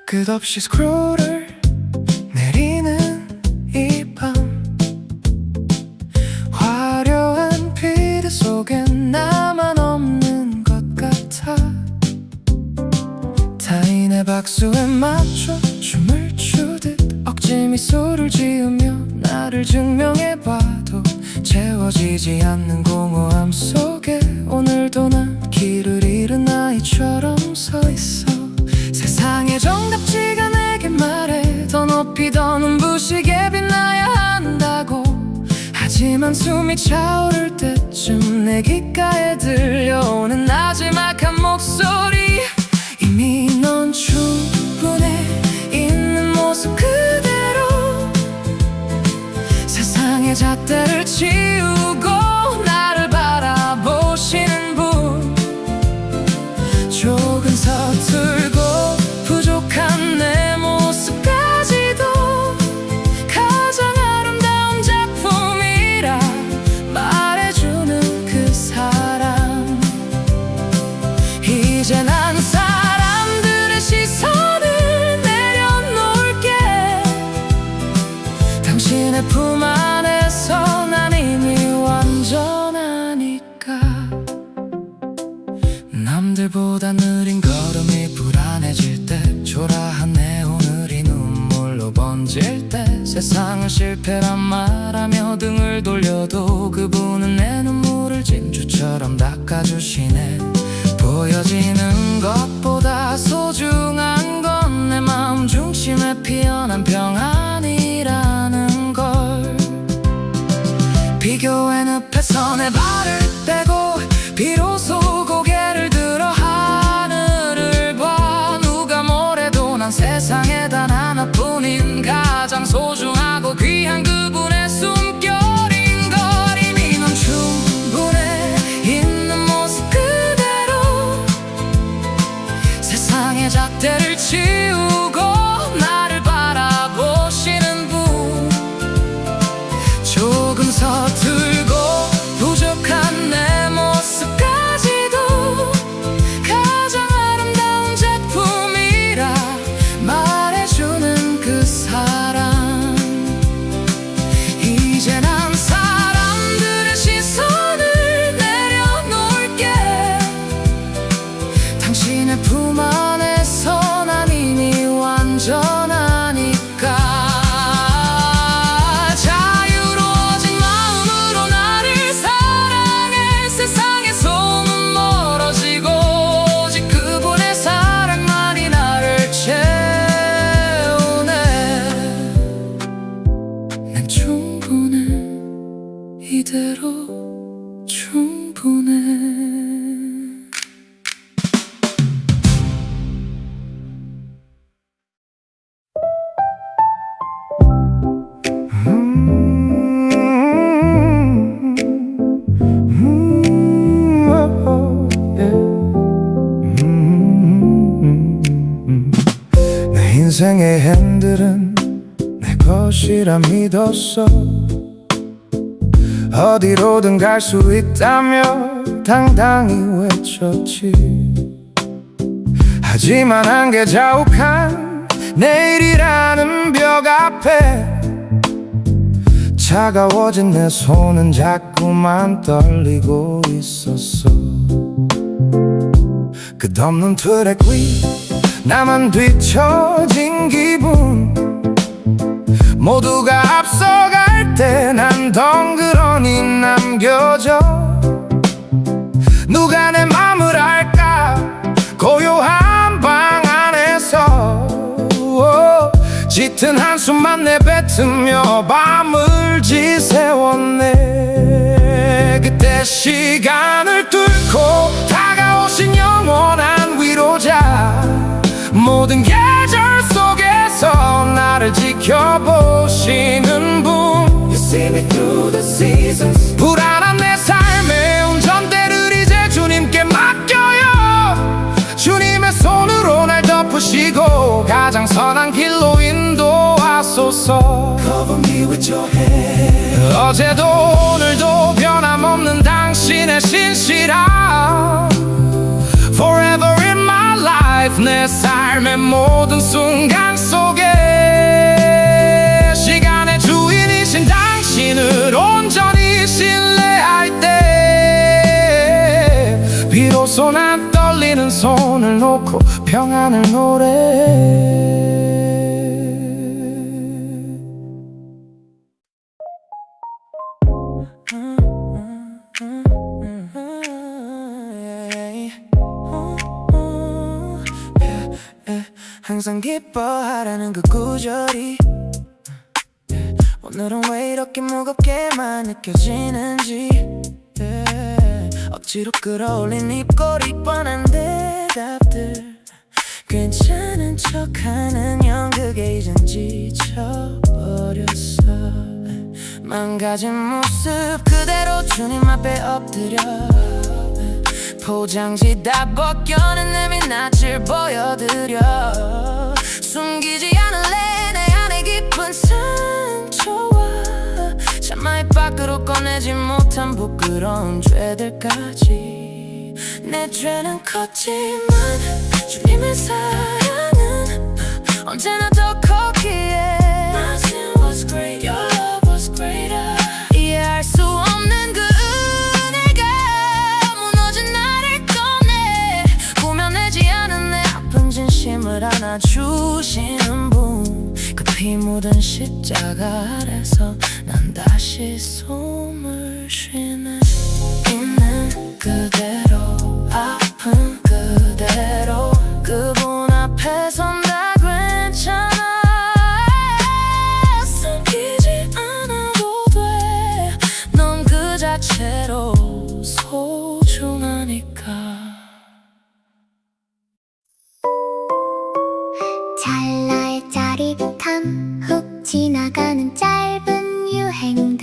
끝없이 스크롤을 내리는 이 밤, 화려한 피드 속엔 나만 없는 것 같아. 타인의 박수에 맞춰 춤을 추듯 억지 미소를 지으며 나를 증명해봐도 채워지지 않는 공허함 속에 오늘도 난 길을 잃은 아이처럼 서있어. 세상의 정답지가 내게 말해 더 높이 더 눈부시게 빛나야 한다고. 하지만 숨이 차오를 때쯤 내 귓가에 들려오는 나지막한 목소리. 이미 넌 충분해 있는 모습 그대로. 세상의 잣대를 치우고 나를 바라보시는 분, 조금 서툴고 부족한 내 모습까지도 가장 아름다운 작품이라 말해주는 그 사람. 이제 난 사람들의 시선을 내려놓을게. 당신의 품 안에서 난 이미 완전하니까. 남들보다 느린 걸음이 불안해질 때, 초라한 내 오늘이 눈물로 번질 때, 세상은 실패란 말하며 등을 돌려도 그분은 내 눈물을 진주처럼 닦아주시네. 보여지는 것보다 소중한 건 내 마음 중심에 피어난 평안이라는 걸. 비교의 늪에서 내 발을 떼고 비로소 고개를 들어 하늘을 봐. 누가 뭐래도 난 세상에 단 하나뿐인 가장 소중하고 귀한 그분의 숨결인 걸. 이미 넌 충분해 있는 모습 그대로. 세상의 잣대를 치우고 나를 바라보시는 분, 조금 서툴고 부족한 내 모습까지도 가장 아름다운 작품이라 말해주는 그 사람. 이제 난 사람들의 시선을 내려놓을게. 당신의 품 안에서 난 이미 완전하니까. 자유로워진 마음으로 나를 사랑해. 세상에서는 멀어지고 오직 그분의 사랑만이 나를 채우네. 난 충분해 이대로 충분해. 내 인생의 핸들은 내 것이라 믿었어. 어디로든 갈 수 있다며 당당히 외쳤지. 하지만 한계 자욱한 내일이라는 벽 앞에 차가워진 내 손은 자꾸만 떨리고 있었어. 끝없는 트랙 위 나만 뒤처진 기분. 모두가 앞서갈 때 난 덩그러니 남겨져. 누가 내 맘을 알까 고요한 방 안에서. 짙은 한숨만 내뱉으며 밤을 지새웠네. 그때 시간을 뚫고 다가오신 영원한 위로자. 모든 계절 속에서 나를 지켜보시는 분. You see me through the seasons. 불안한 내 삶의 운전대를 이제 주님께 맡겨요. 주님의 손으로 날 덮으시고 가장 선한 길로 인도하소서. Cover me with your hand. 어제도 오늘도 변함없는 당신의 신실함. Forever in my life. 내 내 삶의 모든 순간 속에 시간의 주인이신 당신을 온전히 신뢰할 때 비로소 난 떨리는 손을 놓고 평안을 노래해. 항상 기뻐하라는 그 구절이 오늘은 왜 이렇게 무겁게만 느껴지는지 억지로 끌어올린 입꼬리 뻔한 대답들 괜찮은 척하는 연극에 이젠 지쳐버렸어. 망가진 모습 그대로 주님 앞에 엎드려 포장지 다 벗겨낸 내 민낯을 보여드려 숨기지 않을래 내 안에 깊은 상처와 참아 입 밖으로 꺼내지 못한 부끄러운 죄들까지 내 죄는 컸지만 주님의 사랑은 언제나 더 컸기에 My sin was great, your love was greater. 이해할 수 없는 그 은혜가 무너진 나를 꺼내 구면되지 않은 내 아픈 진심을 안아주시는 분 그 피 묻은 십자가 아래서 난 다시 숨을 쉬네. 있는 그대로 아픈 그대로 그분 앞에선 다 괜찮아. 숨기지 않아도 돼. 넌 그 자체로 소중하니까. 찰나의 짜릿함 훅 지나가는 짧은 유행들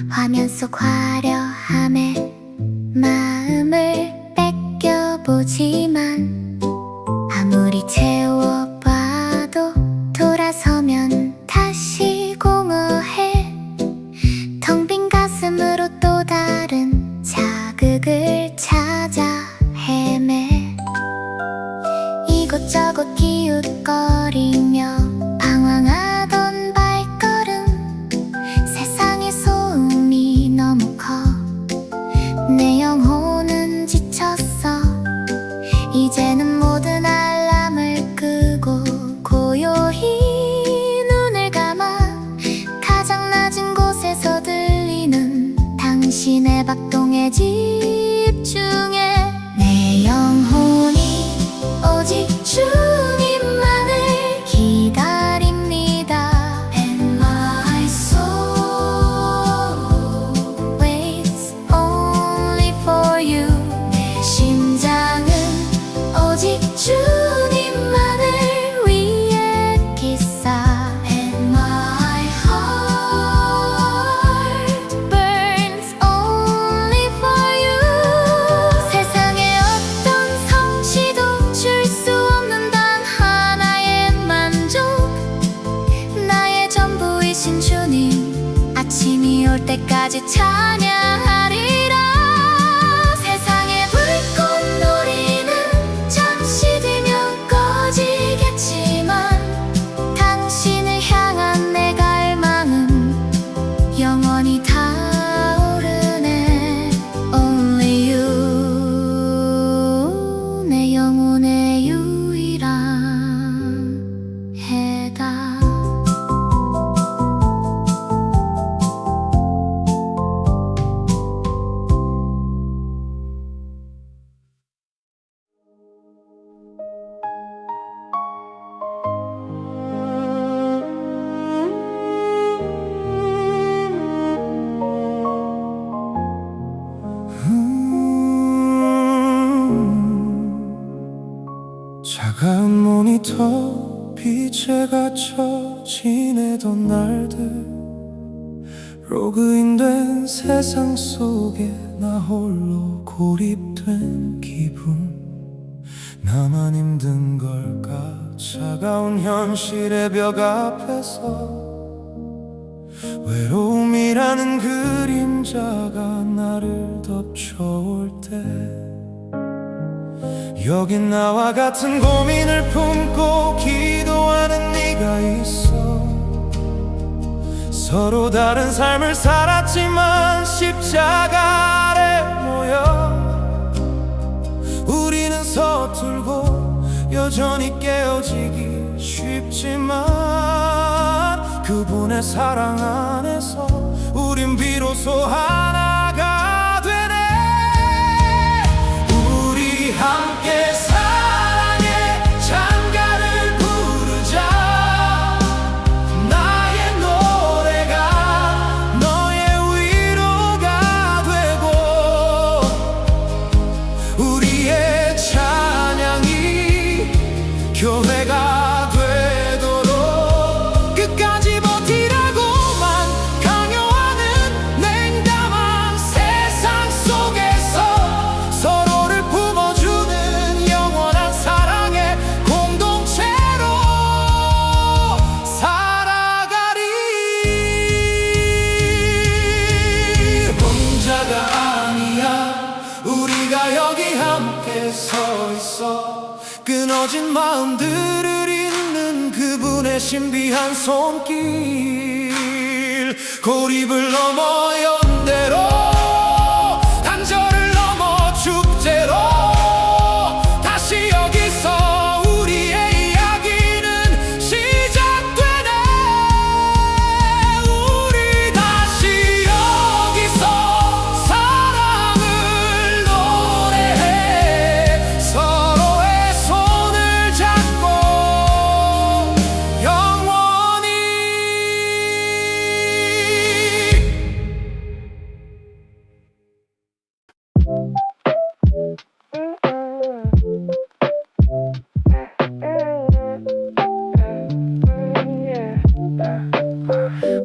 화면 속 화려함에 마음을 뺏겨보지만 아무리 채워봐도 돌아서면 다시 공허해. 텅 빈 가슴으로 또 다른 자극을 찾아 헤매. 이곳저곳 기웃거리며 방황하던 발걸음 세상의 소음이 너무 커 내 영혼은 지쳤어. 이제는 모든 알람을 끄고 고요히 눈을 감아 가장 낮은 곳에서 들리는 당신의 박동에 집중해. 내 영혼이 오직 주님만을 기다립니다. And my soul waits only for you. 내 심장은 오직 주님만을 위해 기싸. And my heart burns only for you. 세상의 어떤 성취도 줄 수 없는 단 하나의 만족. 나의 전부이신 주님 아침이 올 때까지 찬양하리라. 세상의 불꽃놀이는 잠시 뒤면 꺼지겠지만 당신을 향한 내 갈망은 영원히 타오르네. Only you. 내 영혼의 유일한 해답. 차가운 모니터 빛에 갇혀 지내던 날들 로그인된 세상 속에 나 홀로 고립된 기분. 나만 힘든 걸까 차가운 현실의 벽 앞에서 외로움이라는 그림자가 나를 덮쳐올 때 여긴 나와 같은 고민을 품고 기도하는 네가 있어. 서로 다른 삶을 살았지만 십자가 아래 모여 우리는 서툴고 여전히 깨어지기 쉽지만 그분의 사랑 안에서 우린 비로소 하나가 되네. 우리 함께 사랑의 찬가를 부르자. 나의 노래가 너의 위로가 되고 우리의 찬양이 교회가 되도록 끝까지 버티라고만 강요하는 냉담한 세상 속에서 서로를 품어주는 영원한 사랑의 공동체로 살아가리. 혼자가 아니야. 우리가 여기 함께 서 있어. 끊어진 마음들을 잇는 그분의 신비한 손길. 고립을 넘어 연대로 단절을 넘어 축제로 다시 여기서 우리의 이야기는 시작되네. 우리 다시 여기서 사랑을 노래해. 서로의 손을 잡고 영원히.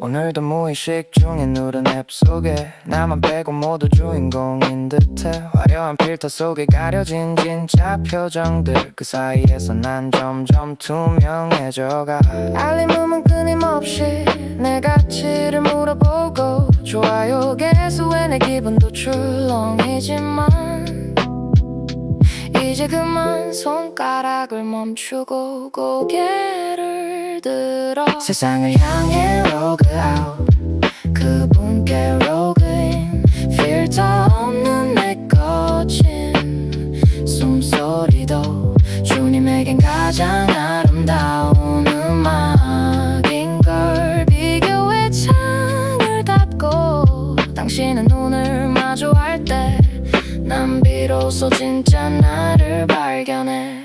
오늘도 무의식 중에 누른 앱 속에 나만 빼고 모두 주인공인 듯해. 화려한 필터 속에 가려진 진짜 표정들. 그 사이에서 난 점점 투명해져가. 알림음은 끊임없이 내 가치를 물어보고 좋아요 개수에 내 기분도 출렁이지만 이제 그만 손가락을 멈추고 고개를 들어 세상을 향해 로그아웃 그분께 로그인 필터 없는 내 거친 숨소리도 주님에겐 가장 아름다운 음악인걸. 비교의 창을 닫고 당신의 눈을 마주할 때 난 비로소 진짜 나를 발견해.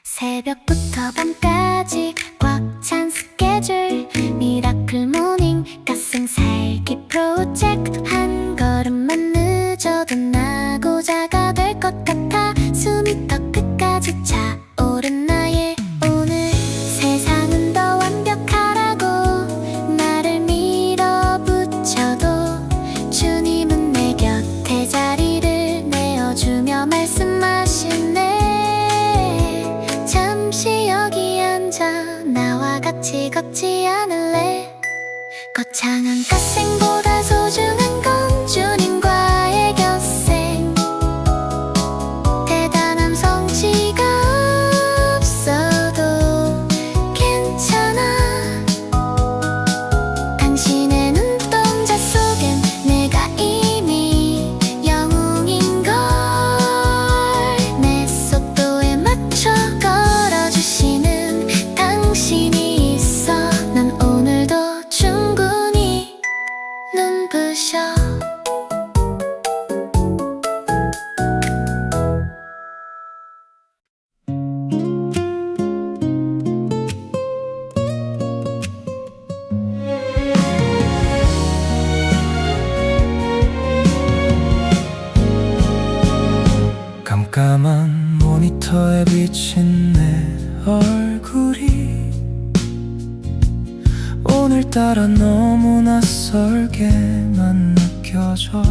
새벽부터 밤까지 꽉 찬 스케줄 미라클 모닝 가슴 살기 프로젝트. 한 걸음만 늦어도 나고자가 될 것 같아. 숨이 더 끝까지 차오른 나의 오늘. 세상은 더 완벽하라고 나를 밀어붙여도 주님은 내 곁에 자리를 내어주며 말씀하시네. 잠시 여기 앉아 나와 같이 걷지 않을래. 거창한 갓생보다 소중한 건 주님과의 곁생. 대단한 성취가 없어도 괜찮아. 당신의 눈동자 속엔 내가 이미 영웅인걸. 내 속도에 맞춰 걸어주시는 당신이 있어. 난 오늘도 충분히 눈부셔. 깜깜한 모니터에 비친 내 얼굴이 오늘따라 너무 낯설게만 느껴져.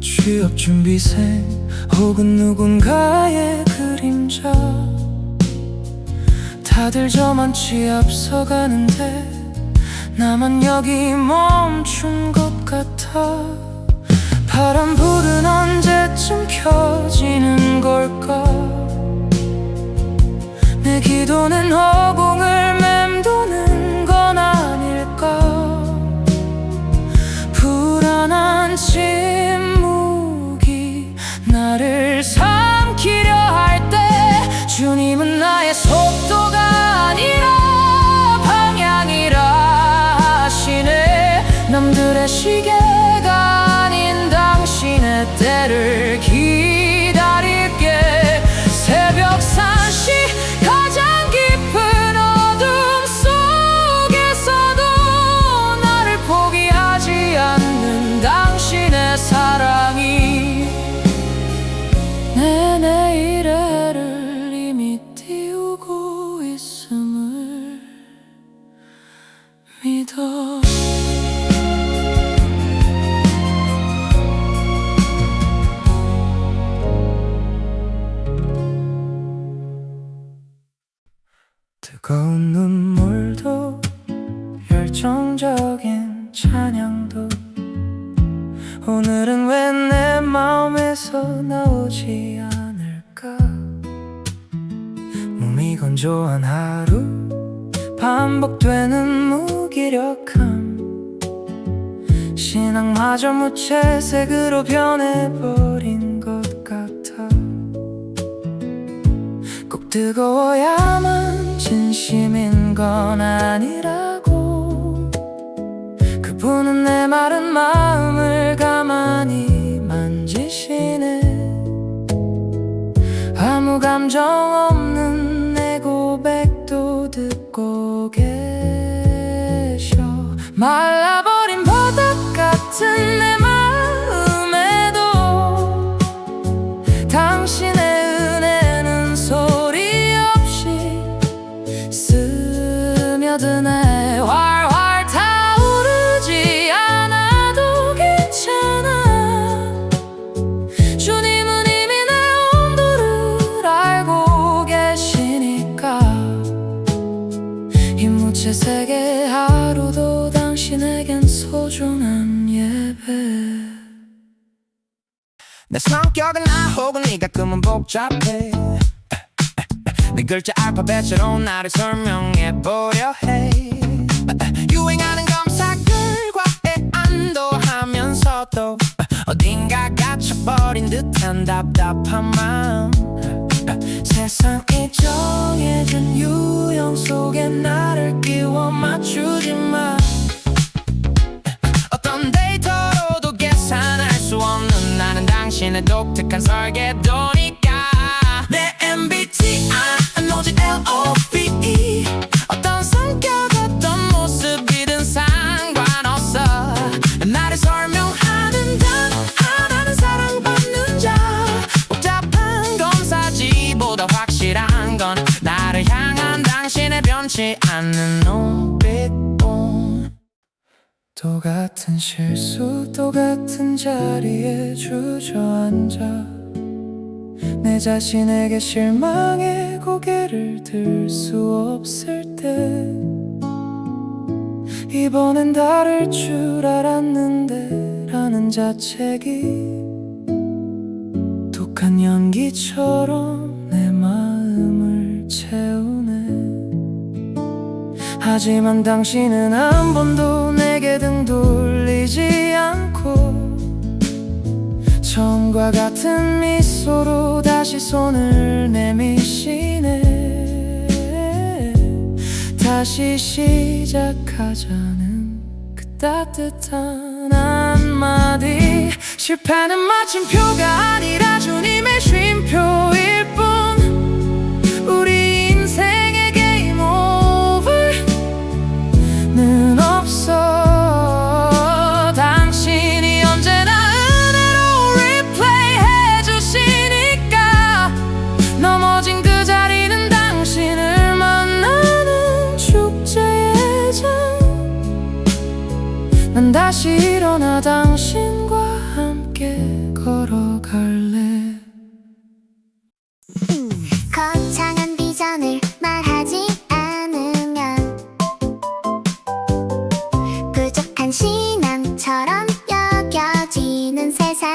취업 준비생 혹은 누군가의 그림자. 다들 저만치 앞서가는데 나만 여기 멈춘 것 같아. 파란불은 언제쯤 켜지는 걸까? 내 기도는 허공을 맴도는 건 아닐까? 불안한 침묵이 나를 삼키려 할 때 주님은 나의 속도가 아니라 방향이라 하시네. 남들의 시계가 아닌 당신의 때를 기다릴게. 새벽 3시 가장 깊은 어둠 속에서도 나를 포기하지 않는 당신의 사랑이 내 내일을 이미 띄우고 있음을 믿어. 뜨거운 눈물도 열정적인 찬양도 오늘은 왜 내 마음에서 나오지 않을까? 몸이 건조한 하루 반복되는 무기력함 신앙마저 무채색으로 변해버린 것 같아. 꼭 뜨거워야만 진심인 건 아니라고 그분은 내 마른 마음을 가만히 만지시네. 아무 감정 없는 내 고백도 듣고 계셔. 말라버린 바닥 같은 내 마음에도 당신의 은혜는 소리 없이 스며드네. 활활 타오르지 않아도 괜찮아. 주님은 이미 내 온도를 알고 계시니까 이 무채색의 하루도 당신에겐 소중한 예배. 내 성격은 나 혹은 네 가끔은 복잡해. 네 글자 알파벳으로 나를 설명해보려 해. 유행하는 검사 결과에 안도하면서도 어딘가 갇혀버린 듯한 답답한 마음. 세상이 정해준 유형 속에 나를 끼워 맞추지마. 어떤 데이터로도 계산할 수 없는 나는 당신의 독특한 설계도니까. 내 MBTI 오직 LOVE 어떤 성격 어떤 모습이든 상관없어. 나를 설명하는 단 하나는 사랑받는 자. 복잡한 검사지보다 확실한 건 나를 향한 당신의 변치 않는 눈빛뿐. 똑같은 실수 똑같은 자리에 주저앉아 내 자신에게 실망해 고개를 들 수 없을 때 이번엔 다를 줄 알았는데 라는 자책이 독한 연기처럼 내 마음을 채우네. 하지만 당신은 한 번도 내게 등 돌리지 않고 처음과 같은 미소로 다시 손을 내미시네. 다시 시작하자는 그 따뜻한 한마디. 실패는 마침표가 아니라 주님의 쉼표일 뿐. 우리 인생의 게임 오버는 없어. 당신이 언제나 은혜로 리플레이 해주시니까 넘어진 그 자리는 당신을 만나는 축제의 장. 난 다시 일어나 당신과 함께 걸어갈래. 거창한 비전을 말하지 않으면 부족한 신앙처럼 여겨지는 세상.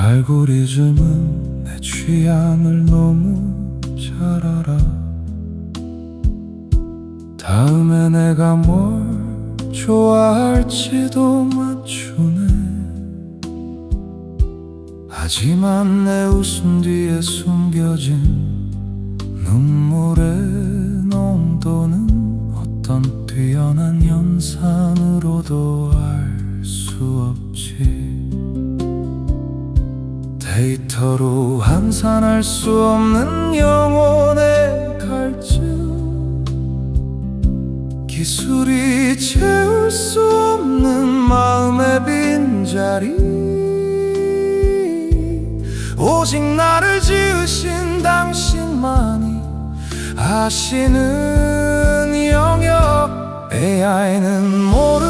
알고리즘은 내 취향을 너무 잘 알아. 다음에 내가 뭘 좋아할지도 맞추네. 하지만 내 웃음 뒤에 숨겨진 눈물의 농도는 어떤 뛰어난 연산으로도 알 수 없지. 데이터로 환산할 수 없는 영혼의 갈증, 기술이 채울 수 없는 마음의 빈자리. 오직 나를 지으신 당신만이 아시는 영역. AI는 모르